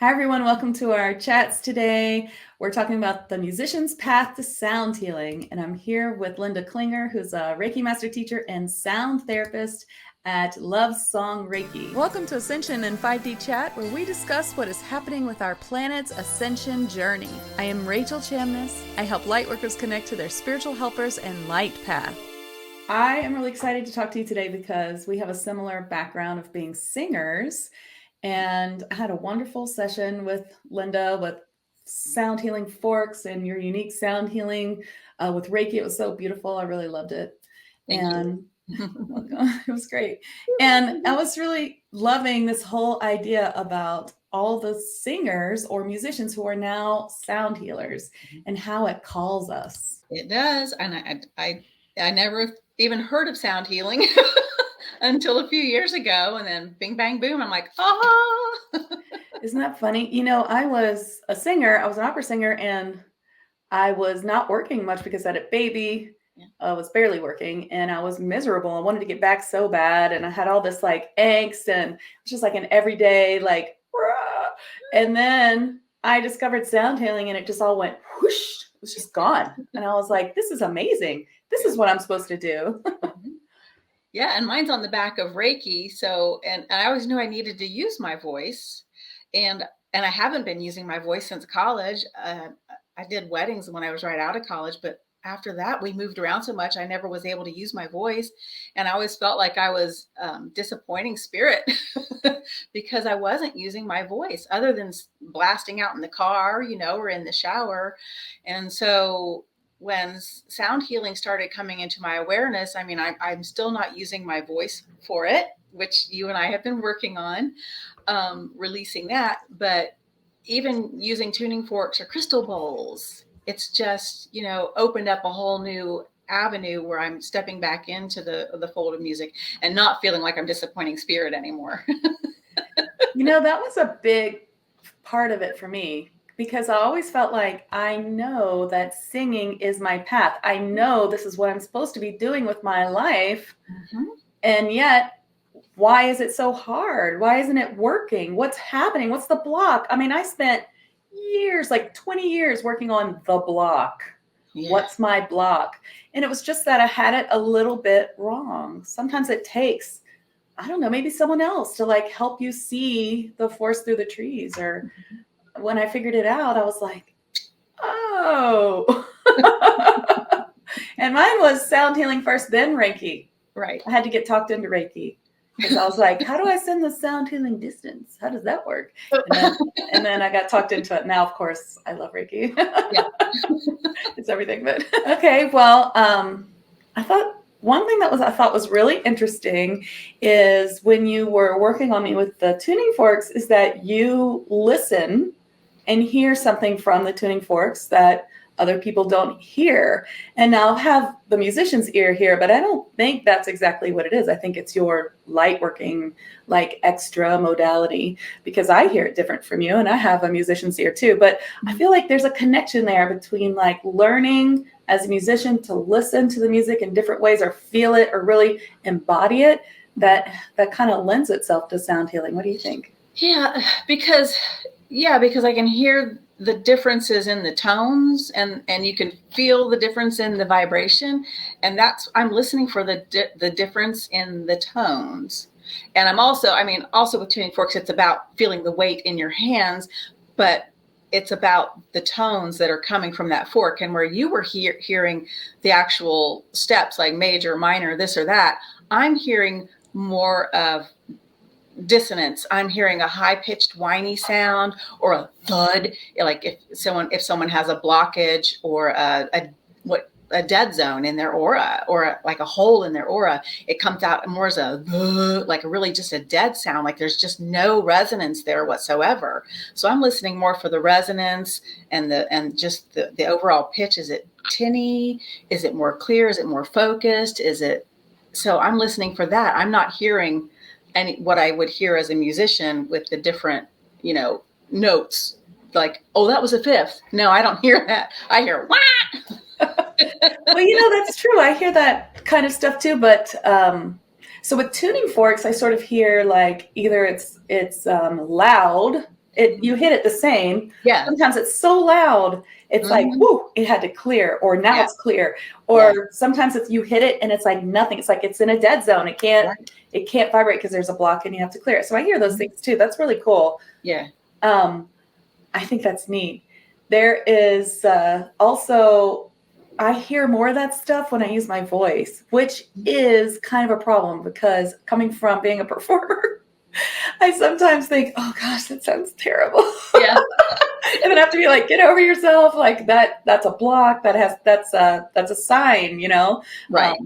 Hi, everyone. Welcome to our chats today. We're talking about the musician's path to sound healing. And I'm here with Linda Klinger, who's a Reiki master teacher and sound therapist at Love Song Reiki. Welcome to Ascension and 5D Chat, where we discuss what is happening with our planet's ascension journey. I am Rachel Chamness. I help lightworkers connect to their spiritual helpers and light path. I am really excited to talk to you today because we have a similar background of being singers. And I had a wonderful session with Linda with sound healing forks and your unique sound healing with Reiki. It was so beautiful. I really loved it. It was great. And I was really loving this whole idea about all the singers or musicians who are now sound healers and how it calls us. It does. And I never even heard of sound healing until a few years ago, and then bing, bang, boom. I'm like, oh, Isn't that funny? You know, I was a singer. I was an opera singer, and I was not working much because I had a baby. I was barely working, and I was miserable. I wanted to get back so bad, and I had all this like angst, and it was just like an everyday like, rah! And then I discovered sound healing, and it just all went whoosh. It was just gone, and I was like, "This is amazing. This is what I'm supposed to do." Yeah, and mine's on the back of Reiki. So, and I always knew I needed to use my voice, and I haven't been using my voice since college. I did weddings when I was right out of college, but after that, we moved around so much, I never was able to use my voice, and I always felt like I was disappointing spirit because I wasn't using my voice, other than blasting out in the car, or in the shower, and so when sound healing started coming into my awareness, I mean, I'm still not using my voice for it, which you and I have been working on, releasing that. But even using tuning forks or crystal bowls, it's just, opened up a whole new avenue where I'm stepping back into the fold of music and not feeling like I'm disappointing spirit anymore. That was a big part of it for me, because I always felt like I know that singing is my path. I know this is what I'm supposed to be doing with my life. Mm-hmm. And yet, why is it so hard? Why isn't it working? What's happening? What's the block? I mean, I spent years, like 20 years, working on the block. Yeah. What's my block? And it was just that I had it a little bit wrong. Sometimes it takes, I don't know, maybe someone else to like help you see the forest through the trees. Or when I figured it out, I was like, oh. And mine was sound healing first, then Reiki. Right. I had to get talked into Reiki, because I was like, how do I send the sound healing distance? How does that work? And then I got talked into it. Now, of course, I love Reiki. Yeah. It's everything. But okay, well, I thought one thing I thought was really interesting is when you were working on me with the tuning forks, is that you listen and hear something from the tuning forks that other people don't hear. And now have the musician's ear here, but I don't think that's exactly what it is. I think it's your light working, like extra modality, because I hear it different from you, and I have a musician's ear too. But I feel like there's a connection there between like learning as a musician to listen to the music in different ways, or feel it, or really embody it, that kind of lends itself to sound healing. What do you think? Yeah, because I can hear the differences in the tones, and you can feel the difference in the vibration. And I'm listening for the difference in the tones. And I'm also with tuning forks, it's about feeling the weight in your hands, but it's about the tones that are coming from that fork. And where you were hearing the actual steps, like major, minor, this or that, I'm hearing more of dissonance. I'm hearing a high-pitched whiny sound, or a thud, like if someone has a blockage, or a dead zone in their aura, or like a hole in their aura, it comes out more as like really just a dead sound, like there's just no resonance there whatsoever. So I'm listening more for the resonance and just the overall pitch. Is it tinny? Is it more clear? Is it more focused? So I'm listening for that. I'm not hearing what I would hear as a musician with the different, notes, like, oh, that was a fifth. No, I don't hear that. I hear, wah! Well, that's true. I hear that kind of stuff too. But so with tuning forks, I sort of hear like either it's loud you hit it the same. Yeah. Sometimes it's so loud, it's like, whoo, it had to clear, or now it's clear. Or sometimes if you hit it and it's like nothing, it's like it's in a dead zone. It can't vibrate because there's a block and you have to clear it. So I hear those things too. That's really cool. Yeah. I think that's neat. There is also, I hear more of that stuff when I use my voice, which is kind of a problem because coming from being a performer, I sometimes think, oh gosh, that sounds terrible. Yeah. And then I have to be like, get over yourself. Like that's a block. That's a sign, you know? Right.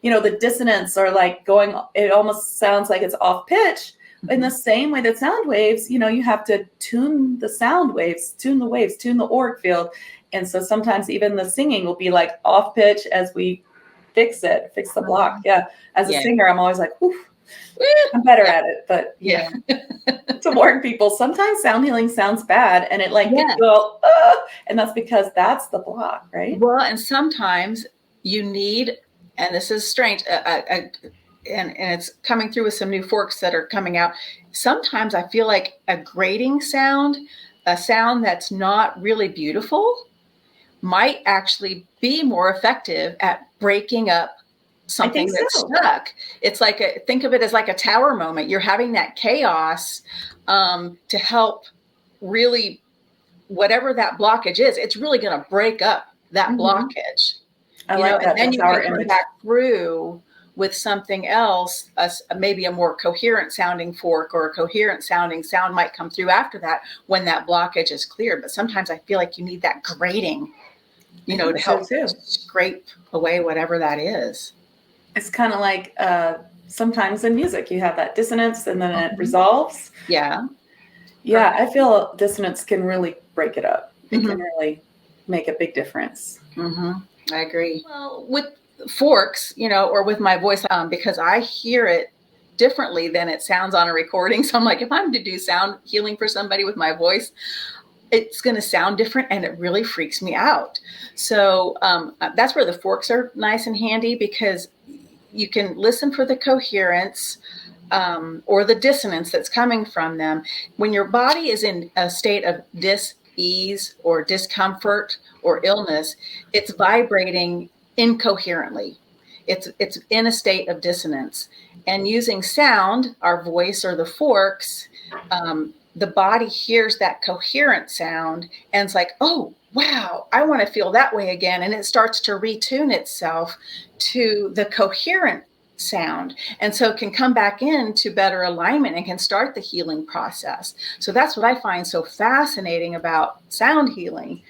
The dissonance or like it almost sounds like it's off pitch. In the same way that sound waves, you have to tune the sound waves, tune the auric field. And so sometimes even the singing will be like off pitch as we fix the block. Yeah. As a singer, I'm always like, whew, I'm better at it. But to warn people, sometimes sound healing sounds bad and it like gets you all, and that's because that's the block, right? Well, and sometimes you need, and this is strange, and it's coming through with some new forks that are coming out. Sometimes I feel like a grating sound, a sound that's not really beautiful, might actually be more effective at breaking up something that's stuck. It's like think of it as like a tower moment. You're having that chaos to help really, whatever that blockage is, it's really going to break up that blockage. I like that. And then you can come back through with something else, maybe a more coherent sounding fork or a coherent sounding sound might come through after that when that blockage is cleared. But sometimes I feel like you need that grating, to help scrape away whatever that is. It's kind of like sometimes in music, you have that dissonance and then it resolves. Yeah. Yeah, I feel dissonance can really break it up. It can really make a big difference. I agree. Well, with forks, or with my voice, because I hear it differently than it sounds on a recording. So I'm like, if I'm to do sound healing for somebody with my voice, it's going to sound different and it really freaks me out. So that's where the forks are nice and handy because you can listen for the coherence or the dissonance that's coming from them. When your body is in a state of dis-ease or discomfort or illness, it's vibrating incoherently. It's in a state of dissonance. And using sound, our voice or the forks, the body hears that coherent sound and it's like, oh, wow, I want to feel that way again. And it starts to retune itself to the coherent sound. And so it can come back into better alignment and can start the healing process. So that's what I find so fascinating about sound healing,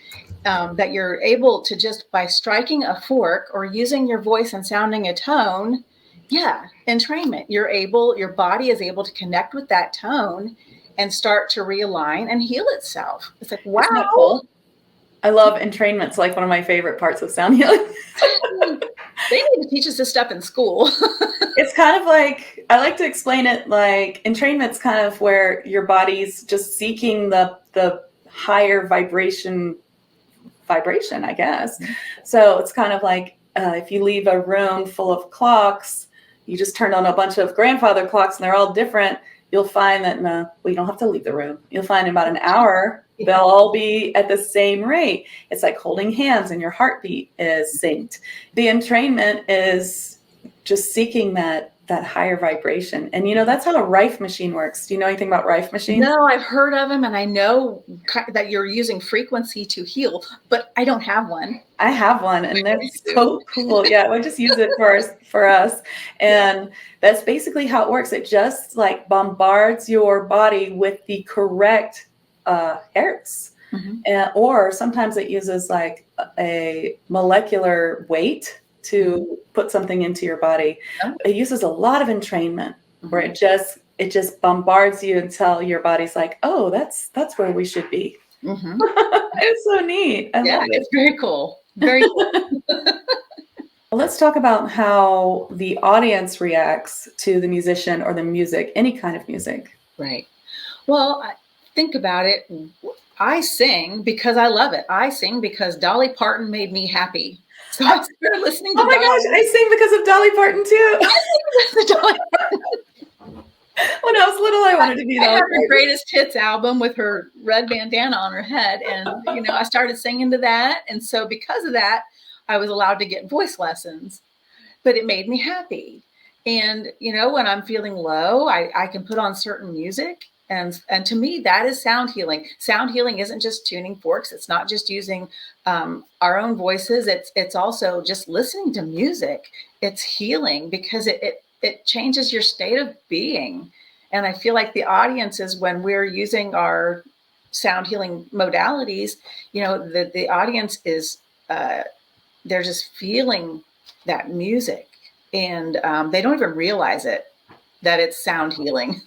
that you're able to just by striking a fork or using your voice and sounding a tone, entrainment, your body is able to connect with that tone and start to realign and heal itself. It's like, wow. Isn't that cool? I love entrainment. It's like one of my favorite parts of sound healing. They need to teach us this stuff in school. It's kind of like, I like to explain it like entrainment's kind of where your body's just seeking the higher vibration, I guess. So it's kind of like if you leave a room full of clocks, you just turned on a bunch of grandfather clocks and they're all different. You'll find that you don't have to leave the room. You'll find in about an hour, they'll all be at the same rate. It's like holding hands and your heartbeat is synced. The entrainment is just seeking that higher vibration. And, that's how a Rife machine works. Do you know anything about Rife machines? No, I've heard of them and I know that you're using frequency to heal, but I don't have one. I have one and they're so cool. Yeah, we just use it for us. And that's basically how it works. It just like bombards your body with the correct hertz. Or sometimes it uses like a molecular weight to put something into your body. It uses a lot of entrainment where it just bombards you until your body's like, oh, that's where we should be. It's so neat. I love it. It's very cool. Very cool. Well, let's talk about how the audience reacts to the musician or the music, any kind of music. Right. Well, think about it. I sing because I love it. I sing because Dolly Parton made me happy. So I started listening to Dolly. Oh my gosh, I sing because of Dolly Parton too. I sing because of Dolly Parton. When I was little, I wanted to be I that had way. her greatest hits album with her red bandana on her head. And, I started singing to that. And so because of that, I was allowed to get voice lessons, but it made me happy. And, when I'm feeling low, I can put on certain music. And to me, that is sound healing. Sound healing isn't just tuning forks. It's not just using our own voices. It's also just listening to music. It's healing because it changes your state of being. And I feel like the audience is, when we're using our sound healing modalities, the audience is, they're just feeling that music, and they don't even realize that it's sound healing,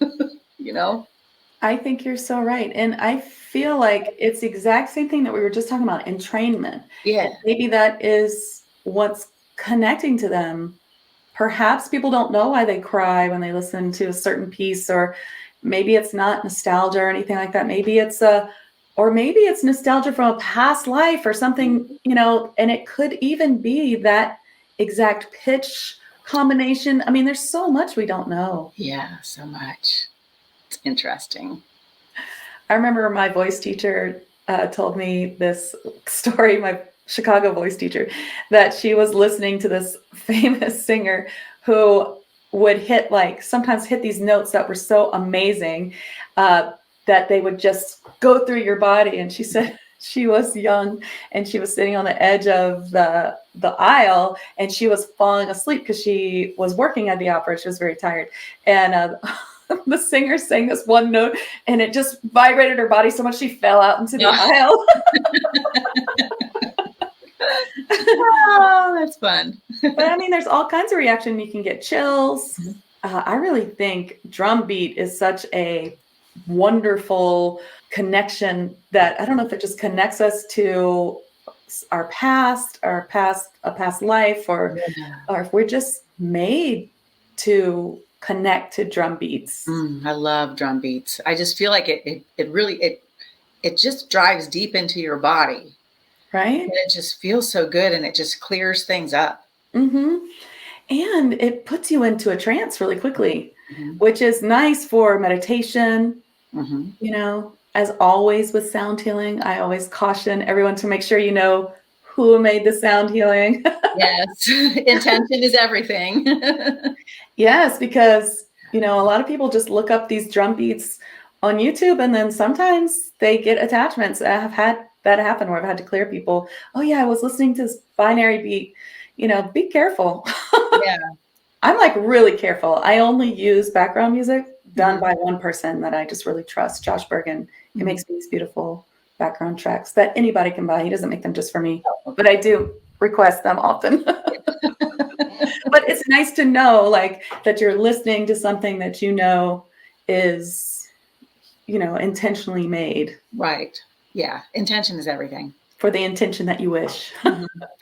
I think you're so right. And I feel like it's the exact same thing that we were just talking about, entrainment. Yeah. And maybe that is what's connecting to them. Perhaps people don't know why they cry when they listen to a certain piece, or maybe it's not nostalgia or anything like that. Maybe it's nostalgia from a past life or something, and it could even be that exact pitch combination. I mean, there's so much we don't know. Yeah, so much. It's interesting. I remember my voice teacher told me this story, my Chicago voice teacher, that she was listening to this famous singer who would sometimes hit these notes that were so amazing that they would just go through your body. And she said she was young and she was sitting on the edge of the aisle and she was falling asleep because she was working at the opera. She was very tired. And the singer sang this one note and it just vibrated her body so much she fell out into the aisle. Oh, that's fun. But I mean, there's all kinds of reaction. You can get chills. I really think drum beat is such a wonderful connection that I don't know if it just connects us to our past, a past life, or if we're just made to connect to drum beats. I love drum beats. I just feel like it just drives deep into your body. Right? And it just feels so good and it just clears things up. Mm-hmm. And it puts you into a trance really quickly, which is nice for meditation. As always with sound healing, I always caution everyone to make sure you know who made the sound healing. Yes. Intention is everything. Yes, because, a lot of people just look up these drum beats on YouTube and then sometimes they get attachments. I have had that happen where I've had to clear people. Oh yeah, I was listening to this binary beat. Be careful. Yeah. I'm like really careful. I only use background music done by one person that I just really trust, Josh Bergen. He makes these beautiful background tracks that anybody can buy. He doesn't make them just for me, but I do request them often. But it's nice to know that you're listening to something that is, intentionally made. Right. Yeah. Intention is everything. For the intention that you wish.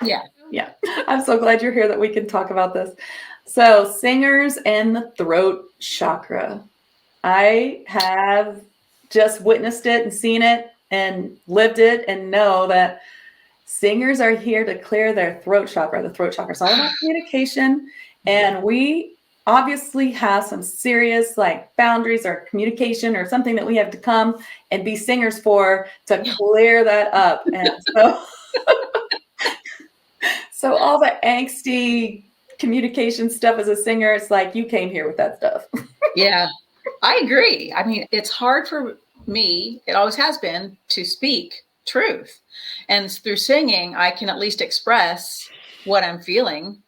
Yeah. Yeah. I'm so glad you're here that we can talk about this. So, singers and the throat chakra. I have just witnessed it and seen it and lived it and know that singers are here to clear their throat chakra. The throat chakra is all about communication. And we obviously have some serious boundaries or communication or something that we have to come and be singers for to clear that up. And so all the angsty communication stuff as a singer, it's like you came here with that stuff. Yeah, I agree. I mean, it's hard for me, it always has been, to speak truth. And through singing, I can at least express what I'm feeling.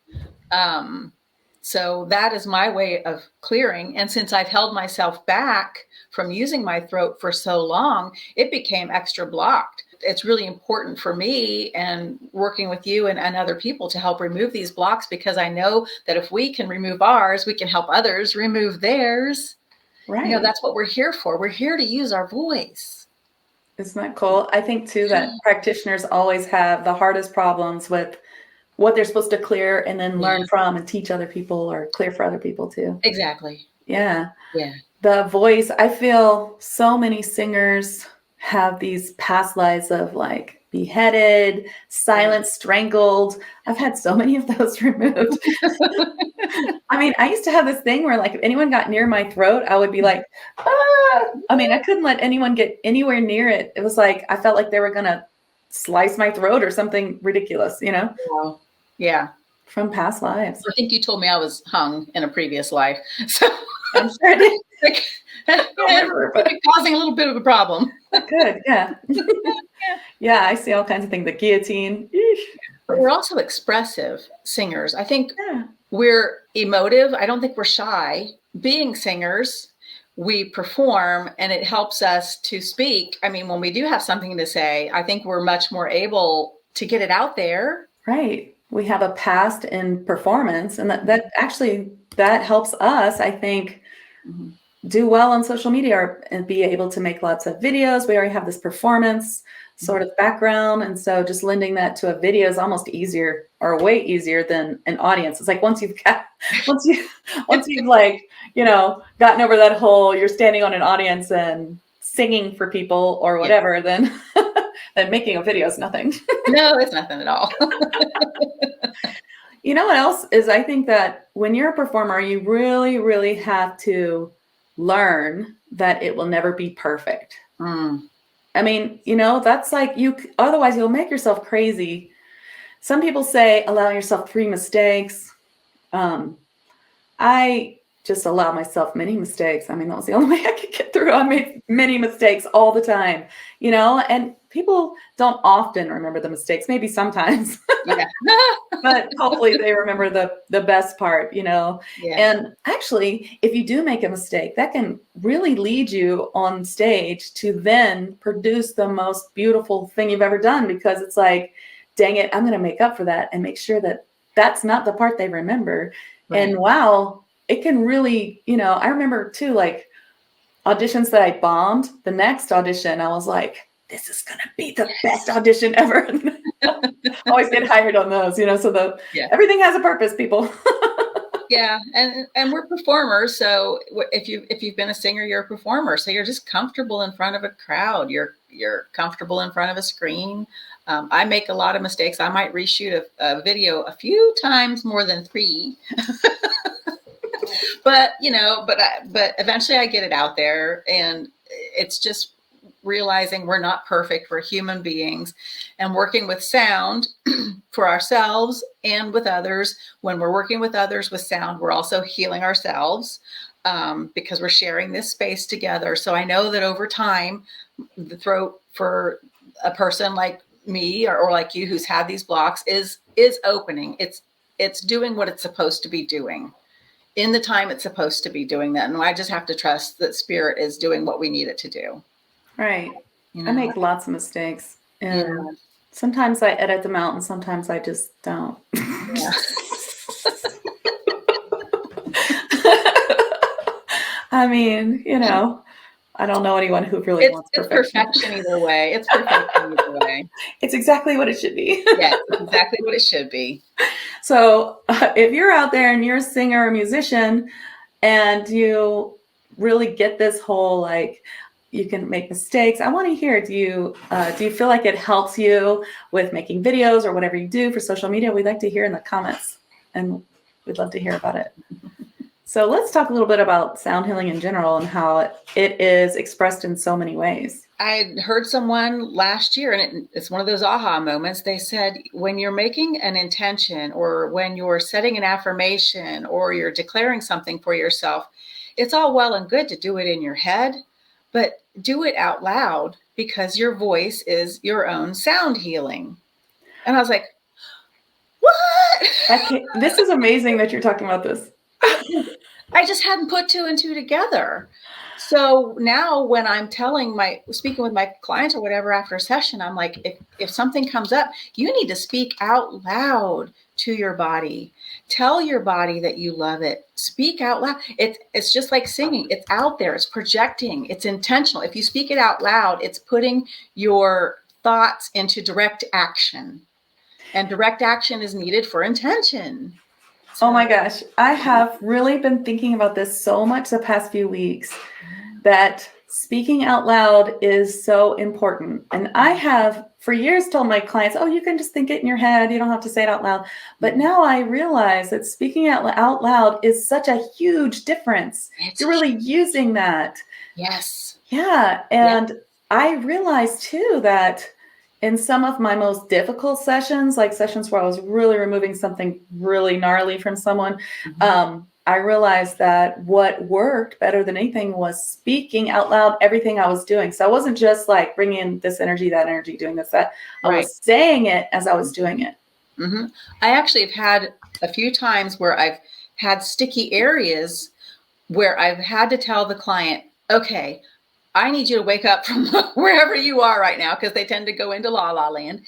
So that is my way of clearing. And since I've held myself back from using my throat for so long, it became extra blocked. It's really important for me and working with you and other people to help remove these blocks, because I know that if we can remove ours, we can help others remove theirs. Right. That's what we're here for. We're here to use our voice. Isn't that cool? I think too that practitioners always have the hardest problems with what they're supposed to clear and then learn from and teach other people or clear for other people too. Exactly. Yeah. Yeah. The voice, I feel so many singers have these past lives of beheaded, silent, strangled. I've had so many of those removed. I mean, I used to have this thing where like if anyone got near my throat, I would be like, ah! I mean, I couldn't let anyone get anywhere near it. It was like, I felt like they were going to slice my throat or something ridiculous, you know? Wow. Yeah. From past lives. I think you told me I was hung in a previous life. So I'm sure I did. Like, causing a little bit of a problem. Good. Yeah. Yeah. I see all kinds of things. The guillotine. But we're also expressive singers. I think we're emotive. I don't think we're shy. Being singers, we perform and it helps us to speak. I mean, when we do have something to say, I think we're much more able to get it out there. Right. We have a past in performance, and that actually helps us, I think, do well on social media and be able to make lots of videos. We already have this performance sort of background, and so just lending that to a video is almost easier or way easier than an audience. It's like once you've like, you know, gotten over that whole you're standing on an audience and singing for people or whatever, then making a video is nothing. No, it's nothing at all. You know what else is, I think that when you're a performer, you really, really have to learn that it will never be perfect. I mean, you know, that's like otherwise you'll make yourself crazy. Some people say, allow yourself 3 mistakes. I just allow myself many mistakes. I mean, that was the only way I could get through. I made many mistakes all the time, you know, and people don't often remember the mistakes, maybe sometimes, but hopefully they remember the best part, you know. And actually, if you do make a mistake, that can really lead you on stage to then produce the most beautiful thing you've ever done, because it's like, dang it, I'm going to make up for that and make sure that that's not the part they remember. And wow, it can really, you know, I remember too, like auditions that I bombed. The next audition, I was like, this is going to be the best audition ever. Always get hired on those, you know, so everything has a purpose, people. And we're performers. So if you've been a singer, you're a performer. So you're just comfortable in front of a crowd. You're comfortable in front of a screen. I make a lot of mistakes. I might reshoot a video a few times more than 3. But, you know, but eventually I get it out there, and it's just realizing we're not perfect. We're human beings, and working with sound for ourselves and with others. When we're working with others with sound, we're also healing ourselves because we're sharing this space together. So I know that over time, the throat for a person like me or like you who's had these blocks is opening. It's doing what it's supposed to be doing in the time it's supposed to be doing that. And I just have to trust that spirit is doing what we need it to do. Right. You know? I make lots of mistakes, and sometimes I edit them out and sometimes I just don't. I mean, you know, I don't know anyone who really wants perfection. It's perfection either way. It's perfection either way. It's exactly what it should be. Yeah, it's exactly what it should be. So if you're out there and you're a singer or musician and you really get this whole, like, you can make mistakes, I want to hear, do you feel like it helps you with making videos or whatever you do for social media? We'd like to hear in the comments, and we'd love to hear about it. So let's talk a little bit about sound healing in general and how it is expressed in so many ways. I heard someone last year, and it's one of those aha moments. They said, when you're making an intention or when you're setting an affirmation or you're declaring something for yourself, it's all well and good to do it in your head, but do it out loud, because your voice is your own sound healing. And I was like, what? This is amazing that you're talking about this. I just hadn't put 2 and 2 together. So now when I'm speaking with my clients or whatever after a session, I'm like, if something comes up, you need to speak out loud to your body. Tell your body that you love it. Speak out loud. It's just like singing. It's out there. It's projecting. It's intentional. If you speak it out loud, it's putting your thoughts into direct action. And direct action is needed for intention. Oh my gosh. I have really been thinking about this so much the past few weeks, that Speaking out loud is so important. And I have for years told my clients, oh, you can just think it in your head. You don't have to say it out loud. But now I realize that speaking out loud is such a huge difference. You're really using that. Yes. Yeah. And I realized too that in some of my most difficult sessions, like sessions where I was really removing something really gnarly from someone, I realized that what worked better than anything was speaking out loud everything I was doing. So I wasn't just like bringing in this energy, that energy, doing this, that. I was saying it as I was doing it. I actually have had a few times where I've had sticky areas where I've had to tell the client, okay, I need you to wake up from wherever you are right now, because they tend to go into la la land.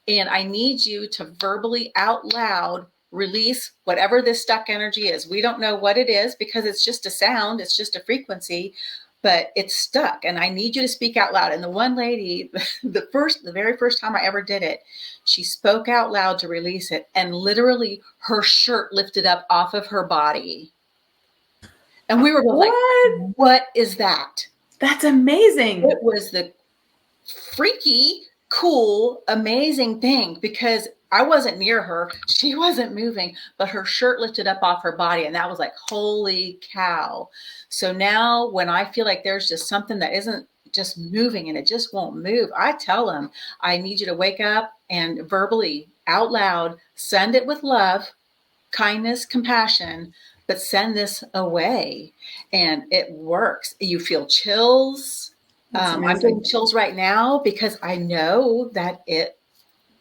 And I need you to verbally out loud release whatever this stuck energy is. We don't know what it is because it's just a sound. It's just a frequency, but it's stuck. And I need you to speak out loud. And the one lady, the very first time I ever did it, she spoke out loud to release it. And literally her shirt lifted up off of her body. And we were both like, what is that? That's amazing. It was the freaky, cool, amazing thing, because I wasn't near her. She wasn't moving, but her shirt lifted up off her body. And that was like, holy cow. So now when I feel like there's just something that isn't just moving and it just won't move, I tell them, I need you to wake up and verbally out loud, send it with love, kindness, compassion, but send this away. And it works. You feel chills. I'm getting chills right now because I know that it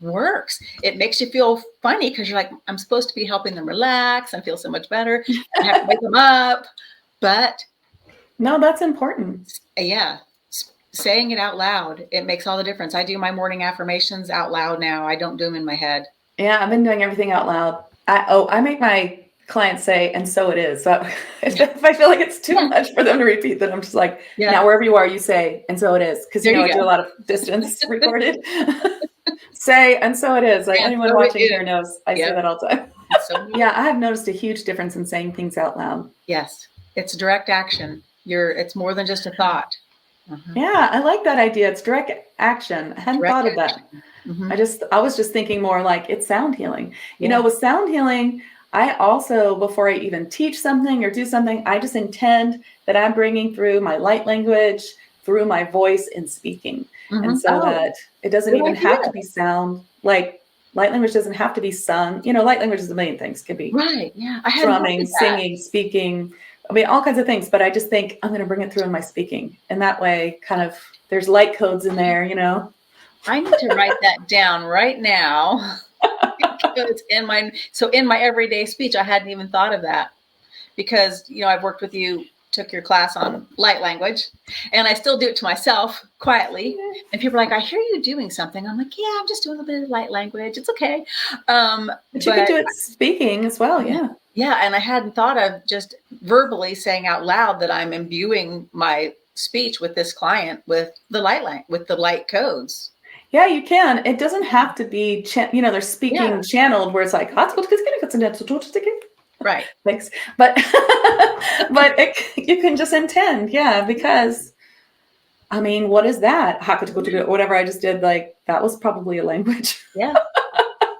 works. It makes you feel funny because you're like, I'm supposed to be helping them relax and feel so much better. I have to wake them up. But no, that's important. Yeah. Saying it out loud, it makes all the difference. I do my morning affirmations out loud now. I don't do them in my head. Yeah, I've been doing everything out loud. I make my clients say, and so it is. So if I feel like it's too much for them to repeat, then I'm just like, now wherever you are, you say, and so it is. Because I do a lot of distance recorded. Say, and so it is. Like anyone watching here knows I say that all the time. Yeah, I have noticed a huge difference in saying things out loud. Yes, it's direct action. It's more than just a thought. Yeah, I like that idea. It's direct action. I hadn't thought of that. I was just thinking more like it's sound healing. You know, with sound healing, I also, before I even teach something or do something, I just intend that I'm bringing through my light language, through my voice in speaking. And so that it doesn't even have to be sound. Like light language doesn't have to be sung. You know, light language is a million things. It could be drumming, singing, speaking. I mean, all kinds of things. But I just think I'm going to bring it through in my speaking. And that way, kind of, there's light codes in there, you know. I need to write that down right now. It's in my everyday speech, I hadn't even thought of that, because, you know, I've worked with you, took your class on light language, and I still do it to myself quietly. And people are like, I hear you doing something. I'm like, yeah, I'm just doing a bit of light language. It's okay. But you can do it speaking as well. Yeah. Yeah. And I hadn't thought of just verbally saying out loud that I'm imbuing my speech with this client with the light codes. Yeah, you can. It doesn't have to be, they're speaking channeled where it's like, right. Thanks. But, you can just intend. Yeah. Because I mean, what is that? Whatever I just did, like that was probably a language. Yeah.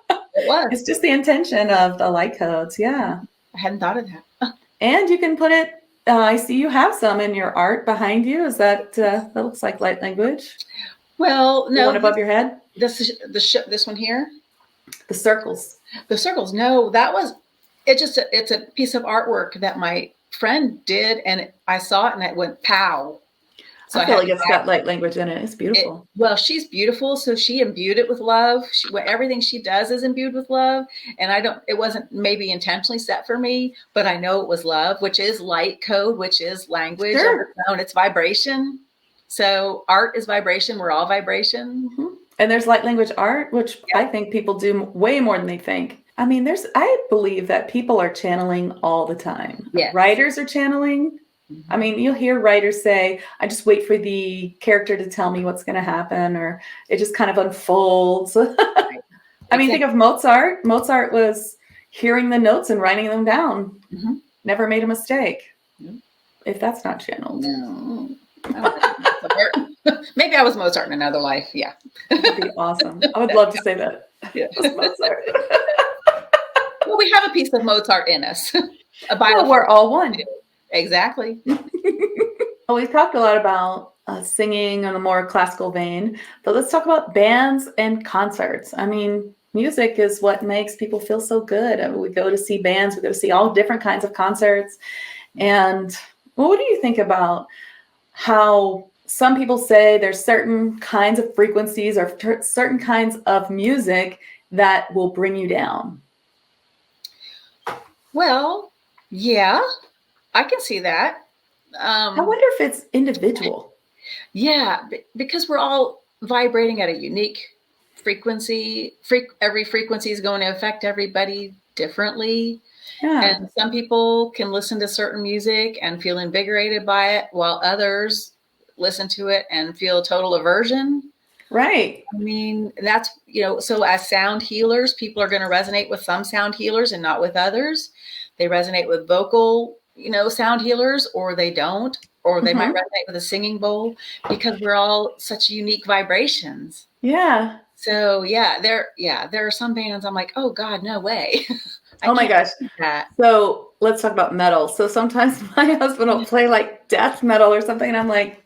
It was. It's just the intention of the light codes. Yeah. I hadn't thought of that. And you can put it, I see you have some in your art behind you. Is that looks like light language? Well, no. The one above your head? This one here? The circles. The circles. No, it's a piece of artwork that my friend did, and I saw it and it went pow. So I feel like it's got light language in it. It's beautiful. She's beautiful. So she imbued it with love. Everything she does is imbued with love. And it wasn't maybe intentionally set for me, but I know it was love, which is light code, which is language. Sure. And it's vibration. So art is vibration. We're all vibration. And there's light language art, which I think people do way more than they think. I mean, I believe that people are channeling all the time. Yes. Writers are channeling. I mean, you'll hear writers say, I just wait for the character to tell me what's going to happen, or it just kind of unfolds. I mean, think of Mozart. Mozart was hearing the notes and writing them down. Never made a mistake. If that's not channeled. No. Mozart. Maybe I was Mozart in another life. Yeah. That'd be awesome. I would love to say that. Yeah. It was Mozart. Well, we have a piece of Mozart in us. Well, we're all one. Exactly. Well, we've talked a lot about singing in a more classical vein, but let's talk about bands and concerts. I mean, music is what makes people feel so good. I mean, we go to see bands, we go to see all different kinds of concerts. And well, what do you think about how some people say there's certain kinds of frequencies or certain kinds of music that will bring you down? Well, yeah, I can see that. I wonder if it's individual. Yeah, because we're all vibrating at a unique frequency. Every frequency is going to affect everybody differently. Yeah. And some people can listen to certain music and feel invigorated by it, while others listen to it and feel total aversion. Right. I mean, that's, so as sound healers, people are going to resonate with some sound healers and not with others. They resonate with vocal, sound healers, or they don't, or they might resonate with a singing bowl, because we're all such unique vibrations. Yeah. So there are some bands I'm like, oh God, no way. Oh my gosh. That. So let's talk about metal. So sometimes my husband will play like death metal or something, and I'm like,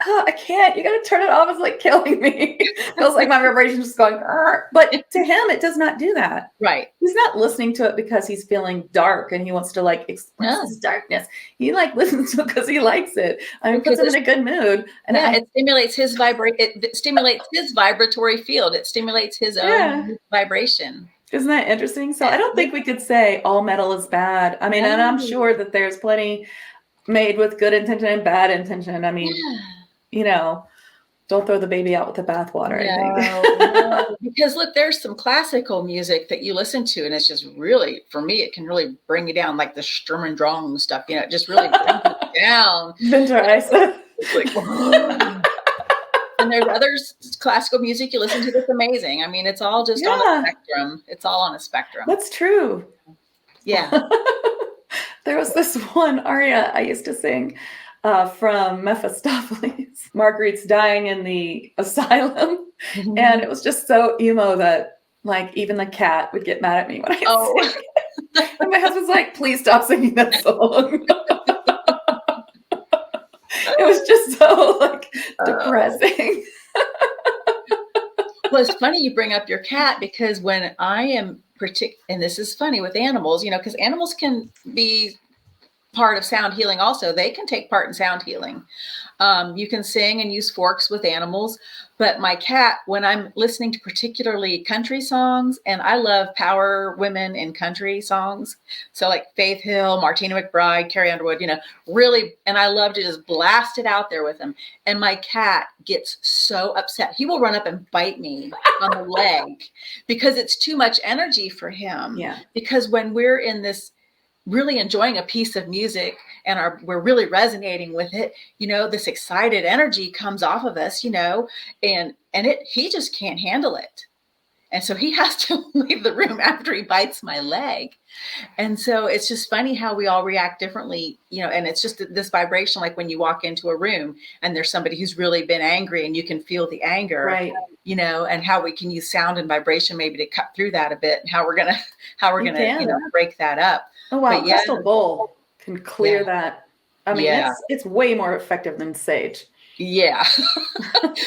oh, I can't. You got to turn it off. It's like killing me. Feels like my vibration is just going. Arr. But to him, it does not do that. Right. He's not listening to it because he's feeling dark and he wants to like express his darkness. He like listens to it because he likes it. I mean, it puts him in a good mood. And it stimulates his It stimulates his vibratory field. It stimulates his own vibration. Isn't that interesting? So I don't think we could say all metal is bad. I mean, and I'm sure that there's plenty made with good intention and bad intention. I mean, don't throw the baby out with the bathwater. No. Because look, there's some classical music that you listen to, and it's just really, for me, it can really bring you down, like the Sturm und Drang stuff. It just really brings you down. Winter. And there's other classical music you listen to that's amazing. I mean, it's all just on a spectrum. It's all on a spectrum. That's true. Yeah. There was this one aria I used to sing from Mephistopheles. Marguerite's dying in the asylum. Mm-hmm. And it was just so emo that like even the cat would get mad at me when I sing. And my husband's like, please stop singing that song. It was just so like depressing. Well, it's funny you bring up your cat, because when I am and this is funny with animals, because animals can be part of sound healing also. They can take part in sound healing. You can sing and use forks with animals. But my cat, when I'm listening to particularly country songs, and I love power women in country songs. So like Faith Hill, Martina McBride, Carrie Underwood, really. And I love to just blast it out there with him. And my cat gets so upset. He will run up and bite me on the leg because it's too much energy for him. Yeah. Because when we're in this really enjoying a piece of music and we're really resonating with it, this excited energy comes off of us, and he just can't handle it. And so he has to leave the room after he bites my leg. And so it's just funny how we all react differently, and it's just this vibration, like when you walk into a room and there's somebody who's really been angry and you can feel the anger, right. And how we can use sound and vibration maybe to cut through that a bit, and how we're going to break that up. Oh, wow. Crystal bowl can clear that. I mean, it's way more effective than sage. Yeah.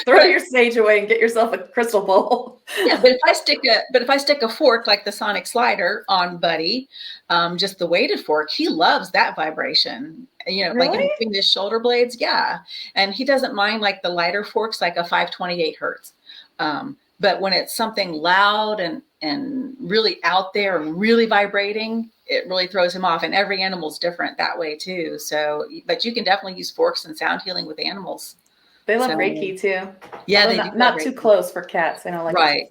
Throw your sage away and get yourself a crystal bowl. Yeah, but if I stick a fork like the sonic slider on Buddy, just the weighted fork, he loves that vibration. Really? Like in between his shoulder blades, and he doesn't mind like the lighter forks, like a 528 hertz. But when it's something loud and really out there and really vibrating, it really throws him off. And every animal's different that way too. So, but you can definitely use forks and sound healing with animals. They love Reiki too. Yeah, although they do. Not too close for cats. I don't like right.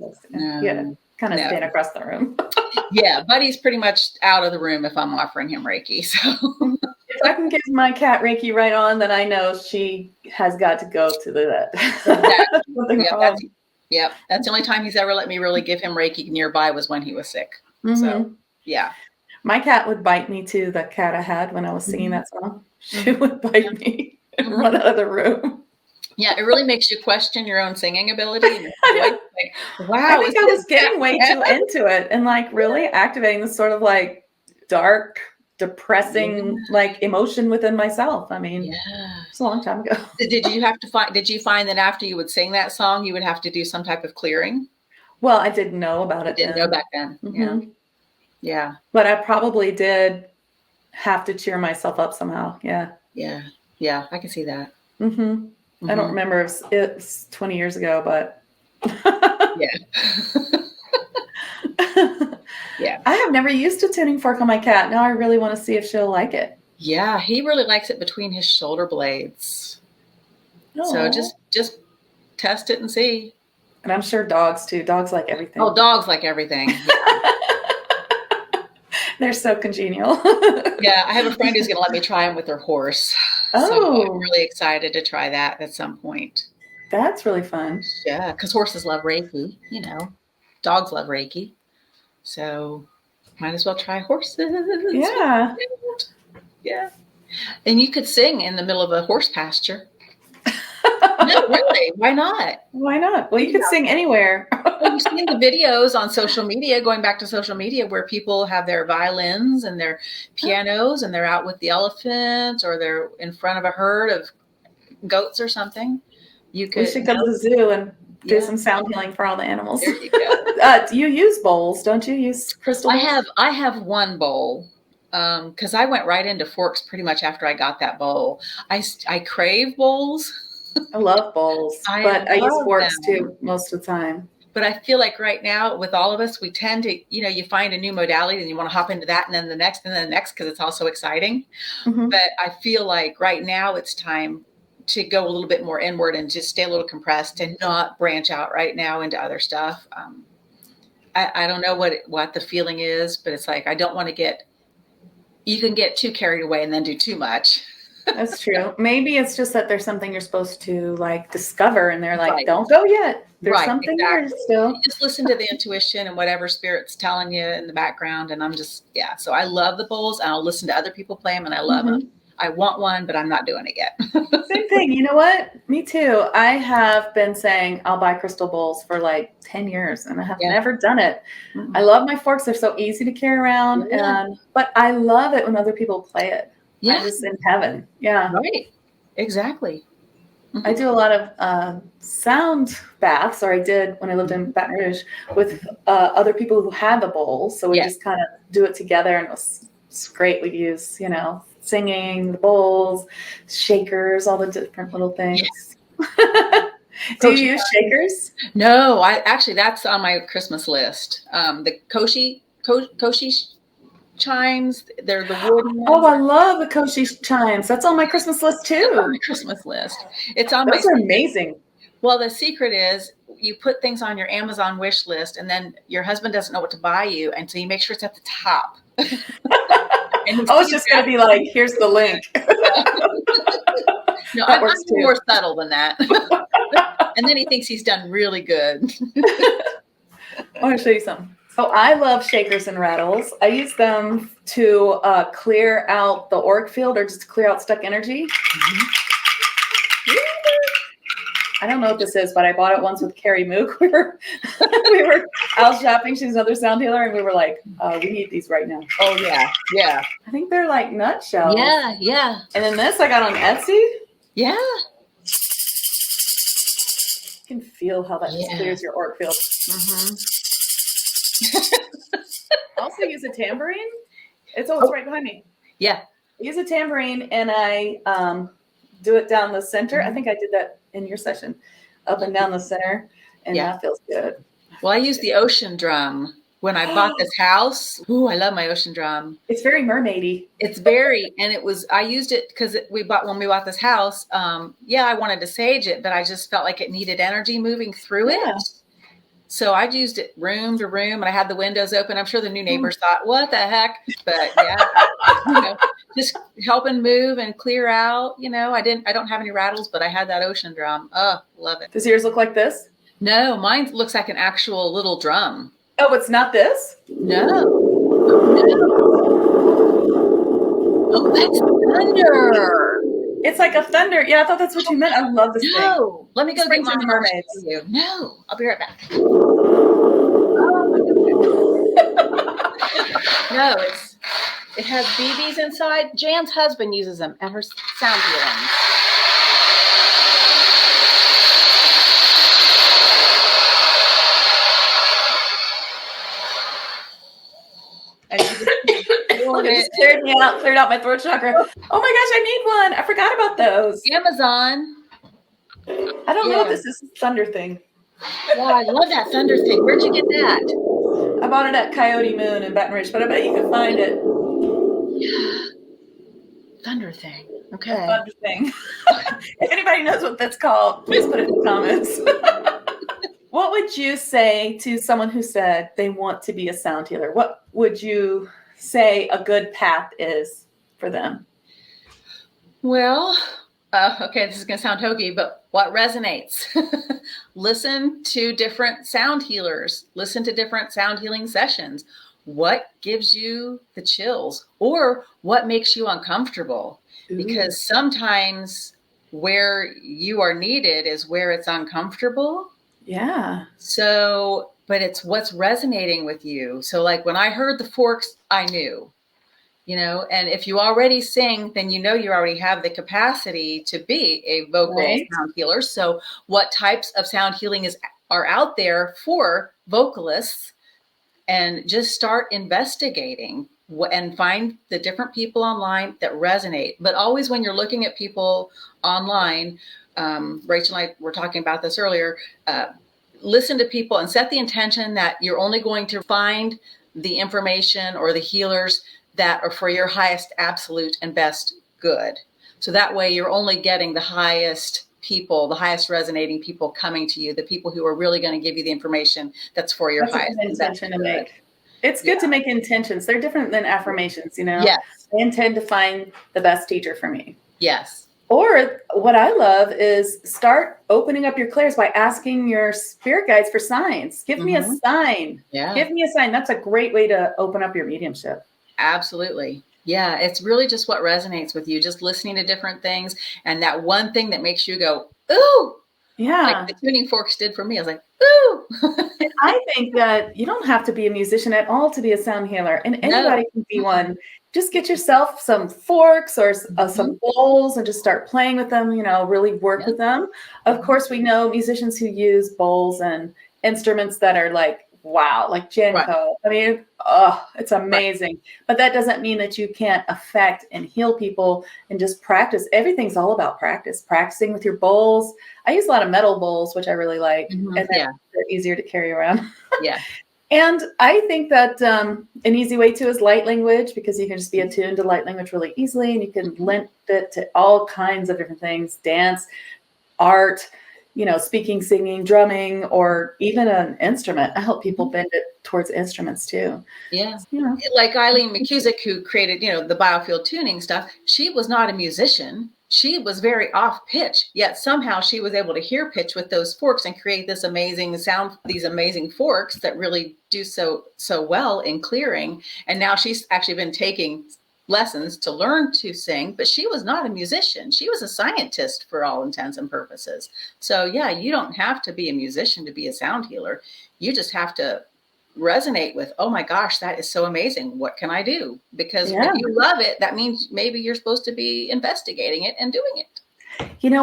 Kind of stand across the room. Yeah, Buddy's pretty much out of the room if I'm offering him Reiki. So if I can give my cat Reiki right on, then I know she has got to go to the vet. Yep. That's the only time he's ever let me really give him Reiki nearby was when he was sick. Mm-hmm. So, yeah. My cat would bite me too, the cat I had when I was singing that song. She would bite me and run out of the room. Yeah, it really makes you question your own singing ability and your voice. Like, wow, I think I was getting way too into it and like really activating this sort of like dark, depressing like emotion within myself. I mean, yeah. it's a long time ago. Did you find that after you would sing that song, you would have to do some type of clearing? Well, I didn't know about You it didn't know then. back then. Yeah. Yeah. But I probably did have to cheer myself up somehow. Yeah. Yeah. Yeah. I can see that. I don't remember if it's 20 years ago, but yeah. Yeah. I have never used a tuning fork on my cat. Now I really want to see if she'll like it. Yeah, he really likes it between his shoulder blades. So just test it and see. And I'm sure dogs too. Dogs like everything. Oh, dogs like everything. They're so congenial. Yeah, I have a friend who's going to let me try them with their horse. Oh. So I'm really excited to try that at some point. That's really fun. Yeah, because horses love Reiki, you know. Dogs love Reiki. So might as well try horses. Yeah. Yeah. And you could sing in the middle of a horse pasture. No, really. Why not? Why not? Well, you can sing anywhere. Well, you've seen the videos on social media, going back to social media, where people have their violins and their pianos and they're out with the elephant or they're in front of a herd of goats or something. We should go to the zoo and do some sound healing for all the animals. There you go. You use bowls, don't you? Use crystal bowls? I have one bowl. Because I went right into forks pretty much after I got that bowl. I crave bowls. I love bowls, but I use forks too most of the time. But I feel like right now with all of us, we tend to, you find a new modality and you want to hop into that and then the next and then the next because it's all so exciting. But I feel like right now it's time to go a little bit more inward and just stay a little compressed and not branch out right now into other stuff. I don't know what the feeling is, but it's like I don't want to you can get too carried away and then do too much. That's true. Maybe it's just that there's something you're supposed to like discover and they're like, don't go yet. There's something there still. You just listen to the intuition and whatever spirit's telling you in the background. And I'm just, so I love the bowls and I'll listen to other people play them and I love them. I want one, but I'm not doing it yet. Same thing. You know what? Me too. I have been saying I'll buy crystal bowls for like 10 years and I have never done it. I love my forks. They're so easy to carry around. But I love it when other people play it. I'm just in heaven. Yeah. Right. Exactly. I do a lot of sound baths, or I did when I lived in Baton Rouge with other people who had the bowls. So we just kind of do it together and it was great. We'd use, singing, the bowls, shakers, all the different little things. Do you use shakers? No, that's on my Christmas list. The Koshi chimes, they're the wooden ones. Oh, I love the Koshi chimes. That's on my Christmas list too. It's on my Christmas list. It's on Those are amazing. Well, the secret is you put things on your Amazon wish list and then your husband doesn't know what to buy you. And so you make sure it's at the top. It's just going to be like, here's the link. No, I'm more subtle than that. And then he thinks he's done really good. I want to show you something. So I love shakers and rattles. I use them to clear out the auric field or just to clear out stuck energy. I don't know what this is, but I bought it once with Carrie Mook. We were out shopping. She's another sound healer, and we were like, we need these right now. Oh, yeah. Yeah. I think they're like nutshells. Yeah, yeah. And then this I got on Etsy. Yeah. You can feel how that just clears your auric field. I also use a tambourine. It's right behind me. Yeah. I use a tambourine and I do it down the center. I think I did that in your session, up and down the center, and that feels good. Well, I use the ocean drum when I bought this house. Ooh, I love my ocean drum. It's very mermaidy. I used it because when we bought this house. I wanted to sage it, but I just felt like it needed energy moving through it. So I used it room to room, and I had the windows open. I'm sure the new neighbors thought, "What the heck?" But just helping move and clear out. I don't have any rattles, but I had that ocean drum. Oh, love it. Does yours look like this? No, mine looks like an actual little drum. Oh, it's not this? No. Oh, that's thunder. It's like a thunder. Yeah, I thought that's what you meant. I love this thing. No, let me go get my mermaids. for you. No, I'll be right back. No, it has BBs inside. Jan's husband uses them at her sound healing. It just cleared out my throat chakra. Oh my gosh, I need one. I forgot about those. Amazon. I don't know what this is. Thunder thing. Yeah, I love that thunder thing. Where'd you get that? I bought it at Coyote Moon in Baton Rouge, but I bet you can find it. Thunder thing. Okay. Thunder thing. If anybody knows what that's called, please put it in the comments. What would you say to someone who said they want to be a sound healer? What would you say a good path is for them? Well, okay, this is going to sound hokey, but what resonates? Listen to different sound healers. Listen to different sound healing sessions. What gives you the chills or what makes you uncomfortable? Ooh. Because sometimes where you are needed is where it's uncomfortable. Yeah. So, but it's what's resonating with you. So like when I heard the forks, I knew, and if you already sing, then you already have the capacity to be a vocal sound healer. So what types of sound healing are out there for vocalists? And just start investigating and find the different people online that resonate. But always when you're looking at people online, Rachel and I were talking about this earlier, listen to people and set the intention that you're only going to find the information or the healers that are for your highest, absolute, and best good. So that way you're only getting the highest people, the highest resonating people coming to you, the people who are really going to give you the information that's for your highest intention to make. It's good to make intentions. They're different than affirmations, Yes. I intend to find the best teacher for me. Yes. Or what I love is start opening up your clairs by asking your spirit guides for signs. Give me a sign. Yeah. Give me a sign. That's a great way to open up your mediumship. Absolutely. Yeah, it's really just what resonates with you, just listening to different things. And that one thing that makes you go, ooh. Yeah. Like the tuning forks did for me. I was like, ooh. I think that you don't have to be a musician at all to be a sound healer. And anybody can be one. Just get yourself some forks or some bowls and just start playing with them, really work with them. Of course, we know musicians who use bowls and instruments that are like, wow, like Janko. Right. I mean, it's amazing. Right. But that doesn't mean that you can't affect and heal people and just practice. Everything's all about practice. Practicing with your bowls. I use a lot of metal bowls, which I really like. And they're easier to carry around. Yeah. And I think that an easy way too is light language, because you can just be attuned to light language really easily, and you can link it to all kinds of different things, dance, art, speaking, singing, drumming, or even an instrument. I help people bend it towards instruments too. Yeah. Like Eileen McCusick, who created, the biofield tuning stuff. She was not a musician. She was very off pitch, yet somehow she was able to hear pitch with those forks and create this amazing sound, these amazing forks that really do so well in clearing. And now she's actually been taking lessons to learn to sing, but she was not a musician. She was a scientist for all intents and purposes. So yeah, you don't have to be a musician to be a sound healer. You just have to resonate with, oh my gosh, that is so amazing. What can I do? Because if you love it, that means maybe you're supposed to be investigating it and doing it.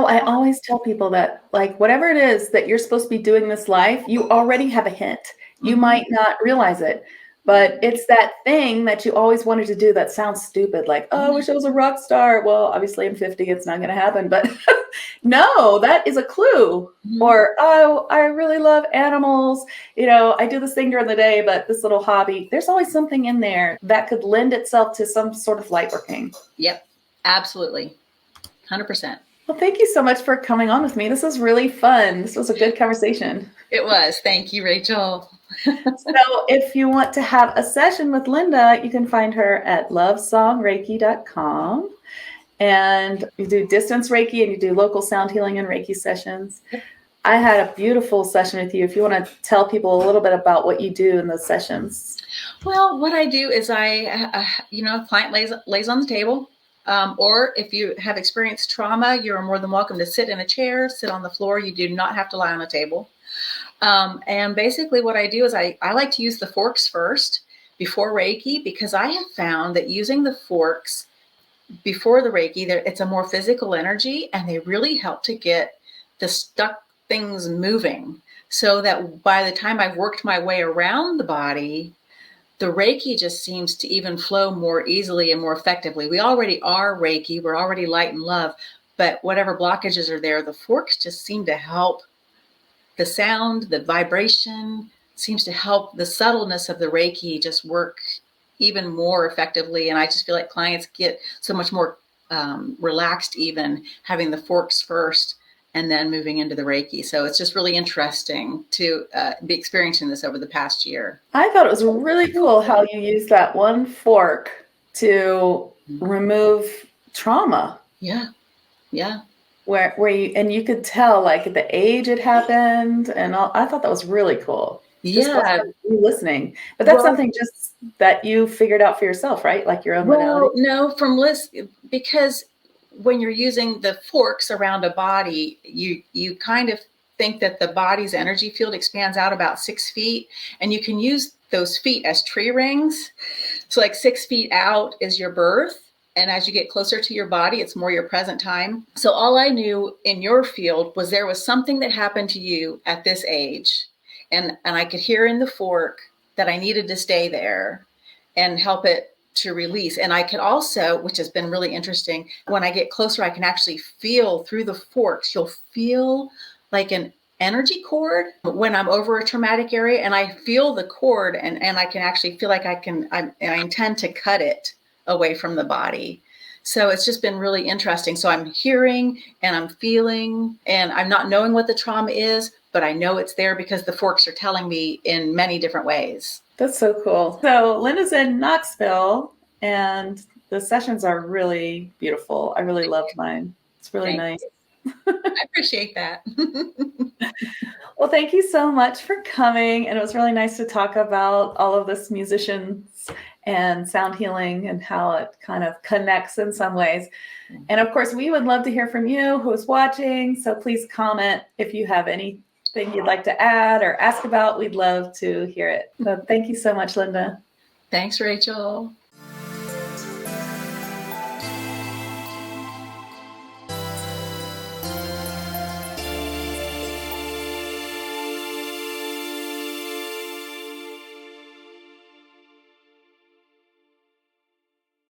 I always tell people that, like, whatever it is that you're supposed to be doing this life, you already have a hint. You might not realize it, but it's that thing that you always wanted to do that sounds stupid. Like, oh, I wish I was a rock star. Well, obviously I'm 50. It's not going to happen. But no, that is a clue. Or, oh, I really love animals. I do this thing during the day, but this little hobby, there's always something in there that could lend itself to some sort of light working. Yep, absolutely. 100%. Well, thank you so much for coming on with me. This was really fun. This was a good conversation. It was. Thank you, Rachel. So if you want to have a session with Linda, you can find her at lovesongreiki.com. And you do distance Reiki and you do local sound healing and Reiki sessions. I had a beautiful session with you. If you want to tell people a little bit about what you do in those sessions. Well, what I do is client lays on the table. Or if you have experienced trauma, you're more than welcome to sit in a chair, sit on the floor. You do not have to lie on a table. And basically what I do is I like to use the forks first before Reiki, because I have found that using the forks before the Reiki, it's a more physical energy, and they really help to get the stuck things moving, so that by the time I've worked my way around the body, the Reiki just seems to even flow more easily and more effectively. We already are Reiki. We're already light and love, but whatever blockages are there, the forks just seem to help. The sound, the vibration seems to help the subtleness of the Reiki just work even more effectively. And I just feel like clients get so much more relaxed, even having the forks first and then moving into the Reiki. So it's just really interesting to be experiencing this over the past year. I thought it was really cool how you used that one fork to remove trauma. Yeah. Yeah. Where you could tell like the age it happened and all. I thought that was really cool. Yeah. Just you listening. But that's something just that you figured out for yourself, right? Like your own modality. No, from listening, because when you're using the forks around a body, you kind of think that the body's energy field expands out about 6 feet, and you can use those feet as tree rings. So like 6 feet out is your birth. And as you get closer to your body, it's more your present time. So all I knew in your field was there was something that happened to you at this age. And I could hear in the fork that I needed to stay there and help it to release. And I could also, which has been really interesting, when I get closer, I can actually feel through the forks. You'll feel like an energy cord when I'm over a traumatic area, and I feel the cord, and I can actually feel like I intend to cut it away from the body. So it's just been really interesting. So I'm hearing and I'm feeling, and I'm not knowing what the trauma is, but I know it's there because the forks are telling me in many different ways. That's so cool. So Linda's in Knoxville, and the sessions are really beautiful. I really loved mine. It's really nice. I appreciate that. Well, thank you so much for coming. And it was really nice to talk about all of this musicians and sound healing and how it kind of connects in some ways. And of course, we would love to hear from you who's watching. So please comment if you have anything you'd like to add or ask about. We'd love to hear it. So thank you so much, Linda. Thanks, Rachel.